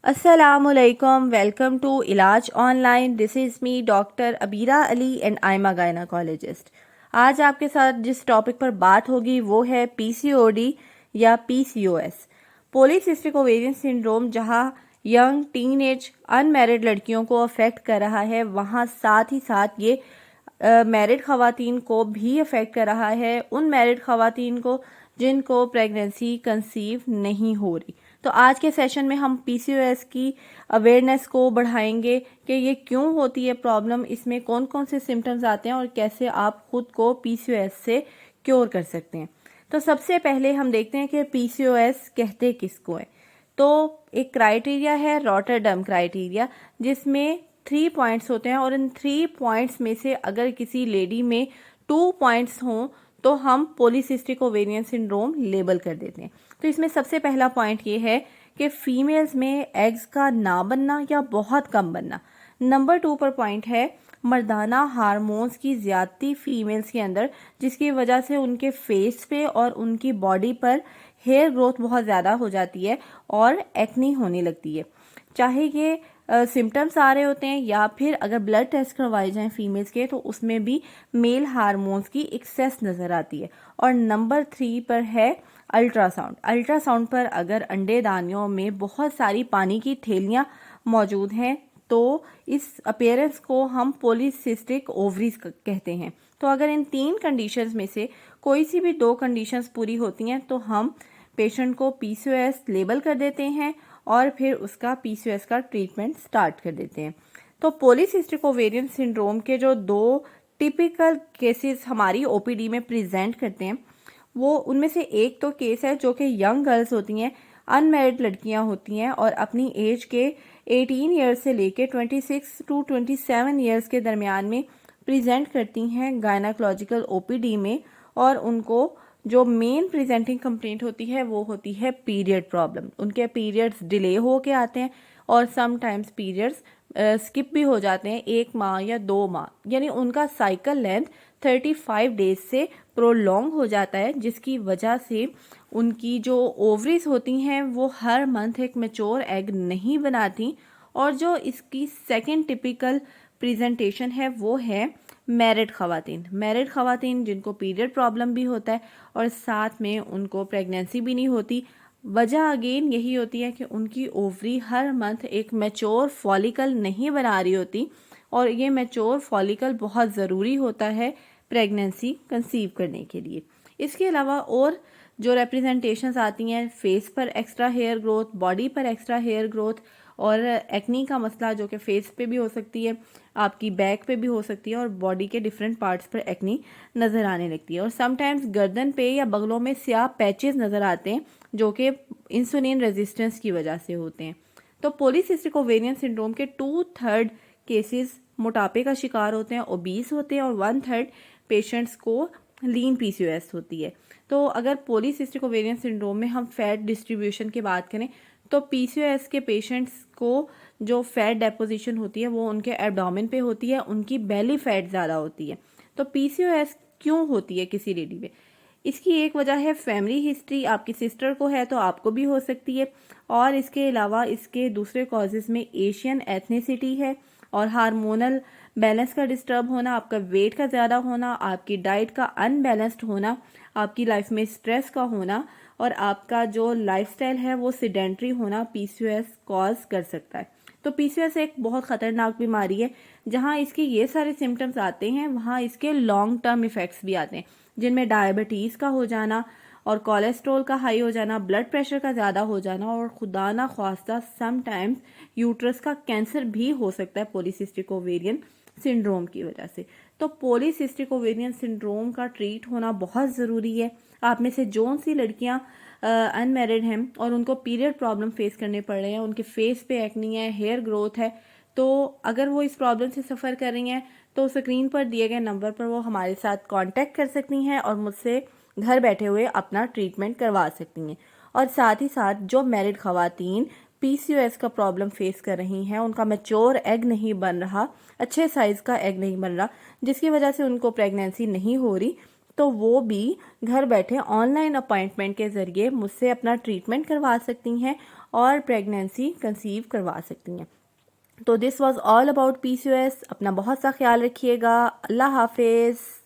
Assalamualaikum. Welcome to इलाज online. This is me doctor Abira Ali and I am a gynaecologist. आज आपके साथ जिस टॉपिक पर बात होगी वो है पीसीओडी या पीसीओएस, पॉलीसिस्टिक ओवेरियन सिंड्रोम, जहां यंग टीनेज अनमैरिड लड़कियों को अफेक्ट कर रहा है, वहां साथ ही साथ ये मैरिड ख़वातीन को भी अफेक्ट कर रहा है, उन मैरिड ख़वातीन को जिनको प्रेगनेंसी कंसीव नहीं हो रही. तो आज के सेशन में हम पीसीओएस की अवेयरनेस को बढ़ाएंगे कि ये क्यों होती है प्रॉब्लम, इसमें कौन कौन से सिम्टम्स आते हैं और कैसे आप खुद को पीसीओएस से क्योर कर सकते हैं. तो सबसे पहले हम देखते हैं कि पीसीओएस कहते किसको है. तो एक क्राइटेरिया है रॉटरडम क्राइटेरिया, जिसमें 3 पॉइंट्स होते हैं और इन 3 पॉइंट्स में से अगर किसी लेडी में 2 पॉइंट्स हों तो हम पॉलीसिस्टिक ओवेरियन सिंड्रोम लेबल कर देते हैं. तो इसमें सबसे पहला पॉइंट ये है कि फीमेल्स में एग्स का ना बनना या बहुत कम बनना. नंबर 2 पर पॉइंट है मर्दाना हार्मोन्स की ज़्यादती फीमेल्स के अंदर, जिसकी वजह से उनके फेस पे और उनकी बॉडी पर हेयर ग्रोथ बहुत ज़्यादा हो जाती है और एक्नी होने लगती है. चाहे ये सिम्टम्स आ रहे होते हैं या फिर अगर ब्लड टेस्ट करवाए जाएं फीमेल्स के तो उसमें भी मेल हार्मोन्स की एक्सेस नज़र आती है. और नंबर 3 पर है अल्ट्रासाउंड. अल्ट्रासाउंड पर अगर अंडेदानियों में बहुत सारी पानी की थैलियाँ मौजूद हैं तो इस अपीयरेंस को हम पॉलीसिस्टिक ओवरीज कहते हैं. तो अगर इन 3 कंडीशंस में से कोई सी भी 2 कंडीशंस पूरी होती हैं तो हम पेशेंट को पीसीओएस लेबल कर देते हैं और फिर उसका पीसीओएस का ट्रीटमेंट स्टार्ट कर देते हैं. तो पॉलीसिस्टिक ओवेरियन सिंड्रोम के जो 2 टिपिकल केसेस हमारी ओपीडी में प्रेजेंट करते हैं, वो उनमें से एक तो केस है जो कि यंग गर्ल्स होती हैं, अनमैरिड लड़कियां होती हैं और अपनी एज के 18 ईयर्स से लेके 26 टू 27 ईयर्स के दरमियान में प्रेजेंट करती हैं गायनाकोलॉजिकल ओपीडी में. और उनको जो मेन प्रेजेंटिंग कंप्लेंट होती है वो होती है पीरियड प्रॉब्लम. उनके पीरियड्स डिले हो के आते हैं और समटाइम्स पीरियड्स स्किप भी हो जाते हैं 1 माह या 2 माह, यानी उनका साइकिल लेंथ 35 डेज से प्रोलॉन्ग हो जाता है, जिसकी वजह से उनकी जो ओवरीज होती हैं वो हर मंथ एक मैच्योर एग नहीं बनाती. और जो इसकी सेकंड टिपिकल प्रेजेंटेशन है वो है मैरिड ख़वातीन जिनको पीरियड प्रॉब्लम भी होता है और साथ में उनको प्रेगनेंसी भी नहीं होती. वजह अगेन यही होती है कि उनकी ओवरी हर मंथ एक मैच्योर फॉलिकल नहीं बना रही होती और ये मैच्योर फॉलिकल बहुत ज़रूरी होता है प्रेगनेंसी कंसीव करने के लिए. इसके अलावा और जो रिप्रेजेंटेशंस आती हैं, फेस पर एक्स्ट्रा हेयर ग्रोथ, बॉडी पर एक्स्ट्रा हेयर ग्रोथ और एक्नी का मसला जो कि फेस पे भी हो सकती है, आपकी बैक पे भी हो सकती है और बॉडी के डिफरेंट पार्ट्स पर एक्नी नज़र आने लगती है. और समटाइम्स गर्दन पे या बगलों में स्याह पैचेस नज़र आते हैं जो कि इंसुलिन रेजिस्टेंस की वजह से होते हैं. तो पॉलीसिस्टिक ओवेरियन सिंड्रोम के 2/3 केसेस मोटापे का शिकार होते हैं, ओबीस होते हैं और 1/3 पेशेंट्स को लीन पीसीओएस होती है. तो अगर पॉलीसिस्टिक ओवेरियन सिंड्रोम में हम फैट डिस्ट्रीब्यूशन की बात करें तो पीसीओएस के पेशेंट्स को जो फैट डेपोजिशन होती है वो उनके एब्डोमेन पे होती है, उनकी बेली फैट ज़्यादा होती है. तो पीसीओएस क्यों होती है किसी लेडी में? इसकी एक वजह है फैमिली हिस्ट्री. आपकी सिस्टर को है तो आपको भी हो सकती है. और इसके अलावा इसके दूसरे कॉजेज़ में एशियन एथनिसिटी है और हार्मोनल बैलेंस का डिस्टर्ब होना, आपका वेट का ज़्यादा होना, आपकी डाइट का अनबैलेंस्ड होना, आपकी लाइफ में स्ट्रेस का होना और आपका जो लाइफस्टाइल है वो सिडेंट्री होना पीसीओएस कॉज कर सकता है. तो पीसीओएस एक बहुत ख़तरनाक बीमारी है. जहाँ इसके ये सारे सिम्टम्स आते हैं वहाँ इसके लॉन्ग टर्म इफ़ेक्ट्स भी आते हैं, जिनमें डायबिटीज़ का हो जाना और कोलेस्ट्रॉल का हाई हो जाना, ब्लड प्रेशर का ज़्यादा हो जाना और खुदा ना ख्वास्ता समटाइम्स यूट्रस का कैंसर भी हो सकता है पॉलीसिस्टिक ओवेरियन सिंड्रोम की वजह से. तो पॉलीसिस्टिक ओवेरियन सिंड्रोम का ट्रीट होना बहुत ज़रूरी है. आप में से जो सी लड़कियां अनमैरिड हैं और उनको पीरियड प्रॉब्लम फेस करने पड़ रहे हैं, उनके फेस पे एक्नी है, हेयर ग्रोथ है, तो अगर वो इस प्रॉब्लम से सफ़र कर रही हैं तो स्क्रीन पर दिए गए नंबर पर वो हमारे साथ कांटेक्ट कर सकती हैं और मुझसे घर बैठे हुए अपना ट्रीटमेंट करवा सकती हैं. और साथ ही साथ जो मैरिड ख़वातीन पीसीओएस का प्रॉब्लम फेस कर रही हैं, उनका मैच्योर एग नहीं बन रहा, अच्छे साइज़ का एग नहीं बन रहा, जिसकी वजह से उनको प्रेगनेंसी नहीं हो रही, तो वो भी घर बैठे ऑनलाइन अपॉइंटमेंट के ज़रिए मुझसे अपना ट्रीटमेंट करवा सकती हैं और प्रेगनेंसी कंसीव करवा सकती हैं। तो this was all about PCOS। अपना बहुत सा ख्याल रखिएगा। अल्लाह हाफिज़।